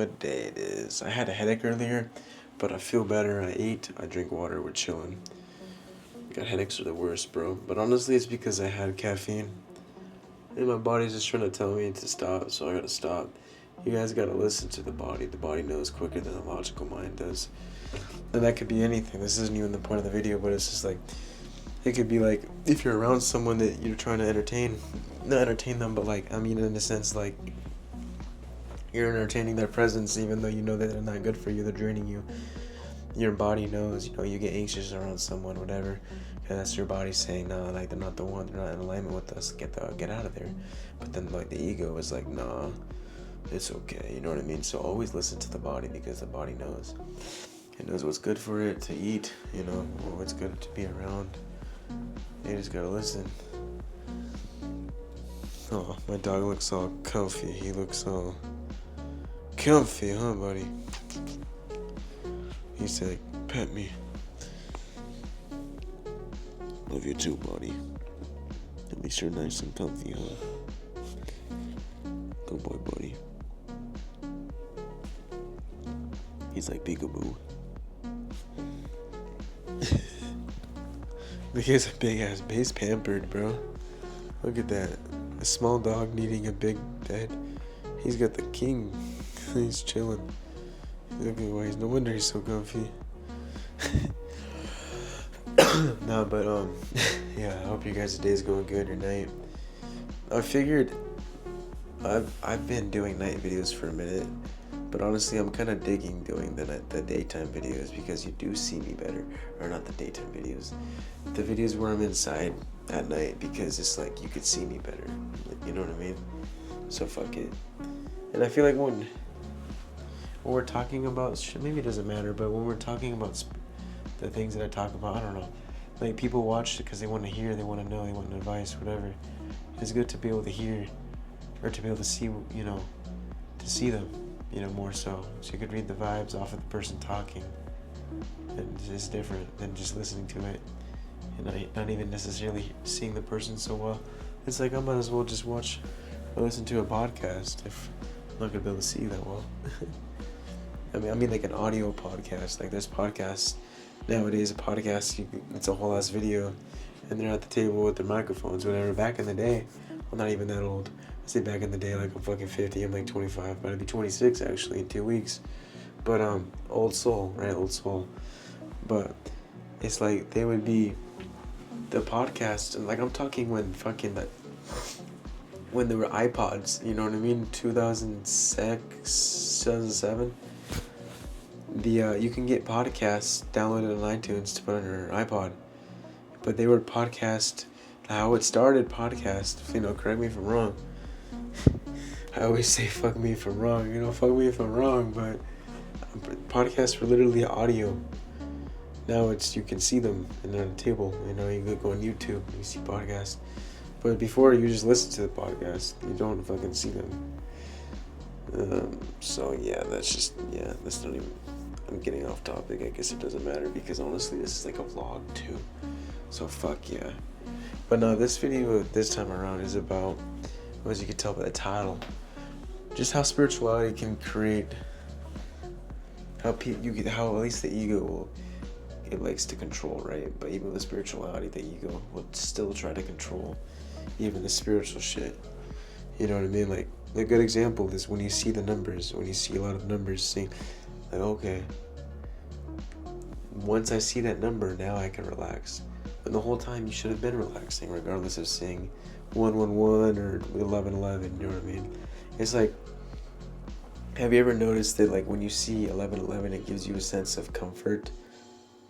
What day it is? I had a headache earlier, but I feel better. I ate, I drink water, we're chilling. God, headaches are the worst, bro. But honestly, it's because I had caffeine. And my body's just trying to tell me to stop, so I gotta stop. You guys gotta listen to the body. The body knows quicker than the logical mind does. And that could be anything. This isn't even the point of the video, but it's just like, it could be like, if you're around someone that you're trying to entertain, not entertain them, but like, I mean, in a sense, like, you're entertaining their presence even though you know that they're not good for you, they're draining you. Your body knows, you get anxious around someone, whatever, and that's your body saying, nah, like, they're not the one, they're not in alignment with us, get out of there. But then, like, the ego is like, nah, it's okay, you know what I mean? So always listen to the body, because the body knows. It knows what's good for it to eat, or what's good to be around. You just gotta listen. Oh, my dog looks all comfy. He looks all comfy, huh, buddy? He said, pet me. Love you too, buddy. At least you're nice and comfy, huh? Good boy, buddy. He's like peekaboo. He's a big ass base pampered, bro. Look at that. A small dog needing a big bed. He's got the king. He's chilling. Look at why no wonder he's so comfy. No, but yeah, I hope you guys' day's going good, your night. I figured I've been doing night videos for a minute, but honestly I'm kind of digging doing the daytime videos, because you do see me better. Or not the daytime videos, the videos where I'm inside at night, because it's like you could see me better, you know what I mean? So fuck it. And I feel like when we're talking about maybe it doesn't matter, but when we're talking about the things that I talk about, I don't know, like, people watch it because they want to hear, they want to know, they want advice, whatever. It's good to be able to hear, or to be able to see, to see them, more so you could read the vibes off of the person talking. And it's different than just listening to it and not even necessarily seeing the person so well. It's like I might as well just watch or listen to a podcast if I'm not gonna be able to see you that well. I mean like an audio podcast. Like, there's podcasts nowadays. A podcast, it's a whole ass video, and they're at the table with their microphones, whatever. Back in the day, I'm not even that old. I say back in the day, like I'm fucking 50. I'm like 25, but I'd be 26 actually in 2 weeks. But old soul, right? Old soul. But it's like they would be the podcast, and like I'm talking when when there were iPods, you know what I mean? 2006, 2007. You can get podcasts downloaded on iTunes to put on your iPod, but they were podcast. How it started podcast, correct me if I'm wrong. I always say fuck me if I'm wrong, fuck me if I'm wrong, but podcasts were literally audio. Now you can see them and they're on the table, you can go on YouTube and you see podcasts. But before, you just listen to the podcast, you don't fucking see them. So yeah, that's not even, I'm getting off topic. I guess it doesn't matter, because honestly this is like a vlog too, so fuck yeah. But no, this video this time around is about, as you can tell by the title, just how spirituality can create, how at least the ego it likes to control, right? But even with spirituality, the ego will still try to control even the spiritual shit. You know what I mean? Like, a good example is when you see the numbers, when you see a lot of numbers, saying, like, okay, once I see that number, now I can relax. And the whole time you should have been relaxing, regardless of seeing 111 or 1111, you know what I mean? It's like, have you ever noticed that, like, when you see 1111, it gives you a sense of comfort?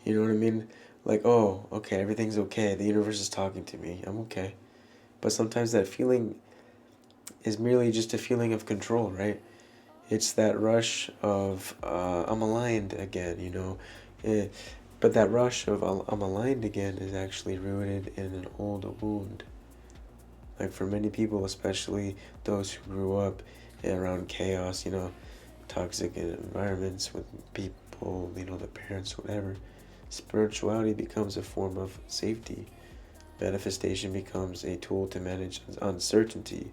You know what I mean? Like, oh, okay, everything's okay. The universe is talking to me. I'm okay. But sometimes that feeling is merely just a feeling of control, right? It's that rush of, I'm aligned again, but that rush of I'm aligned again is actually rooted in an old wound. Like, for many people, especially those who grew up around chaos, toxic environments with people, their parents, whatever, spirituality becomes a form of safety. Manifestation becomes a tool to manage uncertainty.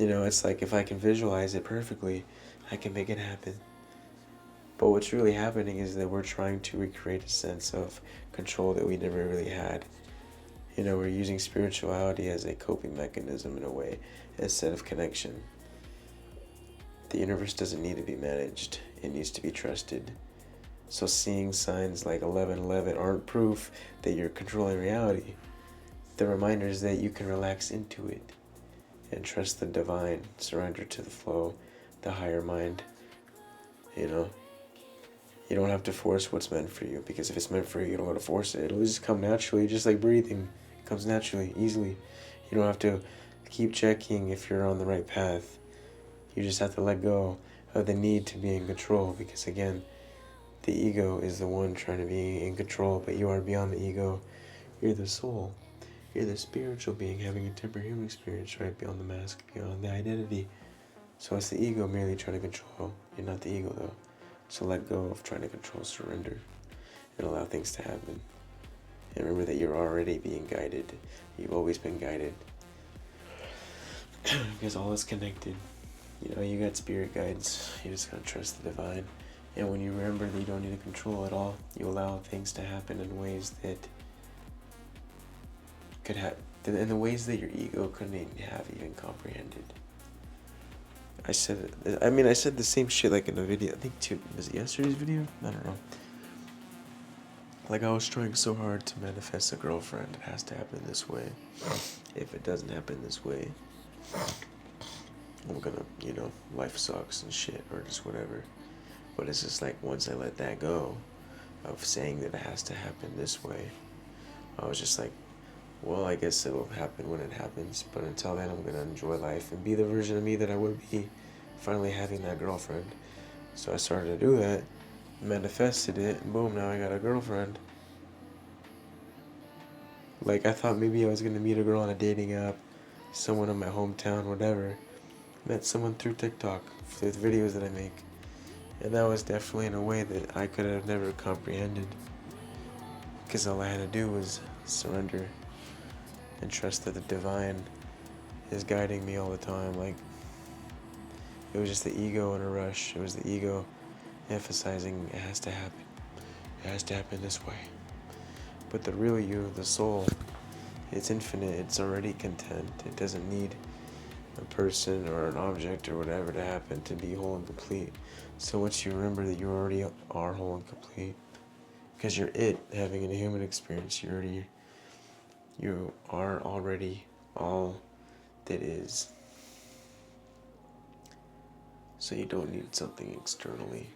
It's like, if I can visualize it perfectly, I can make it happen. But what's really happening is that we're trying to recreate a sense of control that we never really had. You know, we're using spirituality as a coping mechanism in a way, instead of connection. The universe doesn't need to be managed, it needs to be trusted. So seeing signs like 1111 aren't proof that you're controlling reality. The reminders that you can relax into it and trust the divine, surrender to the flow, the higher mind. You know, you don't have to force what's meant for you, because if it's meant for you, you don't have to force it. It'll just come naturally, just like breathing. It comes naturally, easily. You don't have to keep checking if you're on the right path. You just have to let go of the need to be in control, because again, the ego is the one trying to be in control, but you are beyond the ego. You're the soul. You're the spiritual being having a temporary human experience, right? Beyond the mask, beyond the identity. So it's the ego merely trying to control. You're not the ego though. So let go of trying to control, surrender, and allow things to happen. And remember that you're already being guided. You've always been guided. Because all is connected. You know, you got spirit guides. You just gotta trust the divine. And when you remember that you don't need to control at all, you allow things to happen in ways that could have, in the ways that your ego couldn't have even comprehended. I said the same shit like in a video. I think was it yesterday's video? I don't know. Like I was trying so hard to manifest a girlfriend. It has to happen this way. If it doesn't happen this way, I'm gonna, life sucks and shit or just whatever. But it's just like once I let that go of saying that it has to happen this way, I was just like, well, I guess it'll happen when it happens. But until then, I'm gonna enjoy life and be the version of me that I would be finally having that girlfriend. So I started to do that, manifested it, and boom, now I got a girlfriend. Like I thought maybe I was gonna meet a girl on a dating app, someone in my hometown, whatever. Met someone through TikTok, through the videos that I make. And that was definitely in a way that I could have never comprehended. Because all I had to do was surrender and trust that the divine is guiding me all the time. Like, it was just the ego in a rush. It was the ego emphasizing it has to happen. It has to happen this way. But the real you, the soul, it's infinite. It's already content. It doesn't need a person or an object or whatever to happen to be whole and complete. So once you remember that you already are whole and complete, because you're it having a human experience, you are already all that is. So you don't need something externally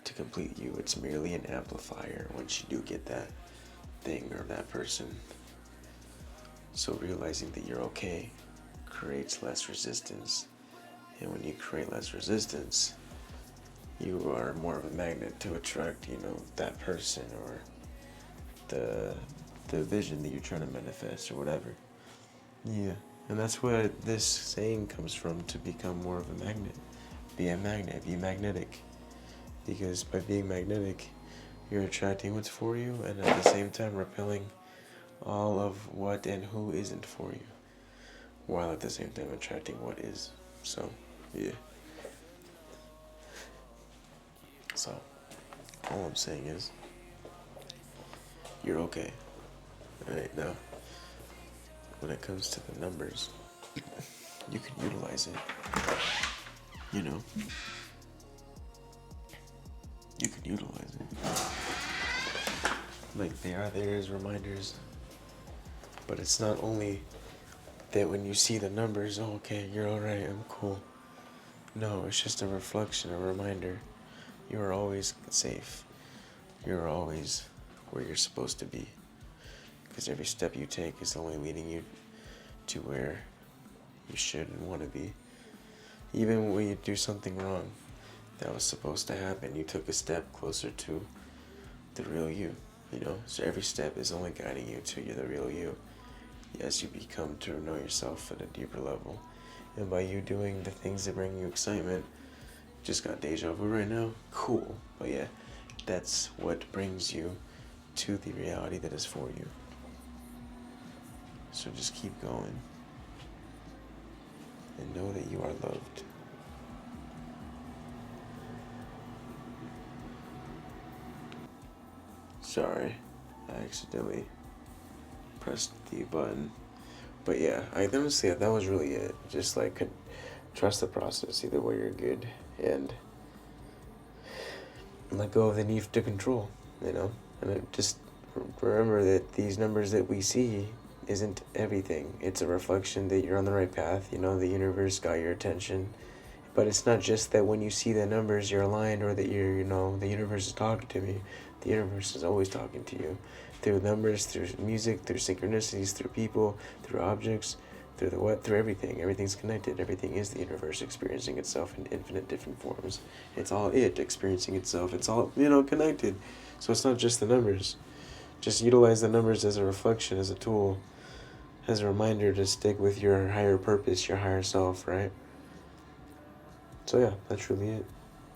to complete you. It's merely an amplifier once you do get that thing or that person. So realizing that you're okay creates less resistance. And when you create less resistance, you are more of a magnet to attract, that person or the vision that you're trying to manifest or whatever. Yeah. And that's where this saying comes from, to become more of a magnet. Be a magnet, be magnetic. Because by being magnetic, you're attracting what's for you and at the same time repelling all of what and who isn't for you, while at the same time attracting what is. So, yeah. So, all I'm saying is, you're okay. Alright, now, when it comes to the numbers, you can utilize it. You can utilize it. Like, they are there as reminders. But it's not only that when you see the numbers, oh, okay, you're alright, I'm cool. No, it's just a reflection, a reminder. You are always safe. You're always where you're supposed to be. Because every step you take is only leading you to where you should and want to be. Even when you do something wrong that was supposed to happen, you took a step closer to the real you, So every step is only guiding you to the real you. Yes, you become to know yourself at a deeper level. And by you doing the things that bring you excitement, just got deja vu right now, cool. But yeah, that's what brings you to the reality that is for you. So just keep going. And know that you are loved. Sorry, I accidentally pressed the button. But yeah, honestly, that was really it. Just like trust the process. Either way, you're good, and let go of the need to control. And just remember that these numbers that we see isn't everything. It's a reflection that you're on the right path. The universe got your attention. But it's not just that when you see the numbers you're aligned, or that the universe is talking to me. The universe is always talking to you. Through numbers, through music, through synchronicities, through people, through objects, through everything. Everything's connected. Everything is the universe experiencing itself in infinite different forms. It's all it experiencing itself. It's all, connected. So it's not just the numbers. Just utilize the numbers as a reflection, as a tool, as a reminder to stick with your higher purpose, your higher self, right? So yeah, that's really it,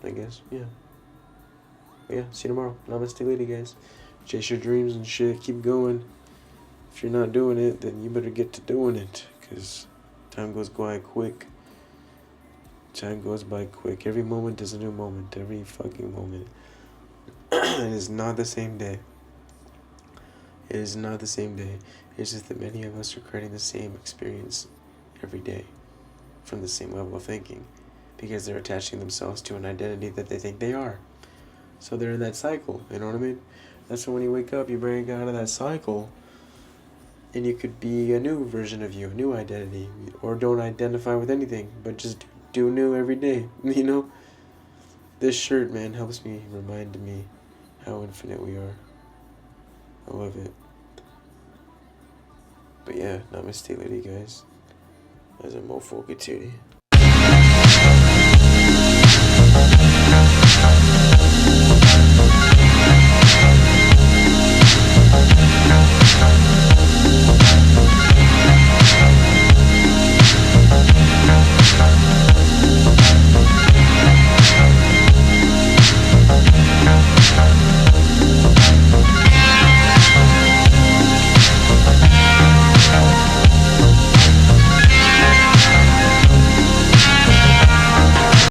I guess. Yeah. But yeah, see you tomorrow. Namaste, lady, guys. Chase your dreams and shit. Keep going. If you're not doing it, then you better get to doing it, because time goes by quick. Time goes by quick. Every moment is a new moment. Every fucking moment. It is not the same day. It is not the same day. It's just that many of us are creating the same experience every day from the same level of thinking, because they're attaching themselves to an identity that they think they are. So they're in that cycle, you know what I mean? That's why when you wake up, you break out of that cycle, and you could be a new version of you, a new identity, or don't identify with anything, but just do new every day, This shirt, man, helps me, remind me how infinite we are. I love it. But yeah, namaste, lady, guys. As a mofo kateri.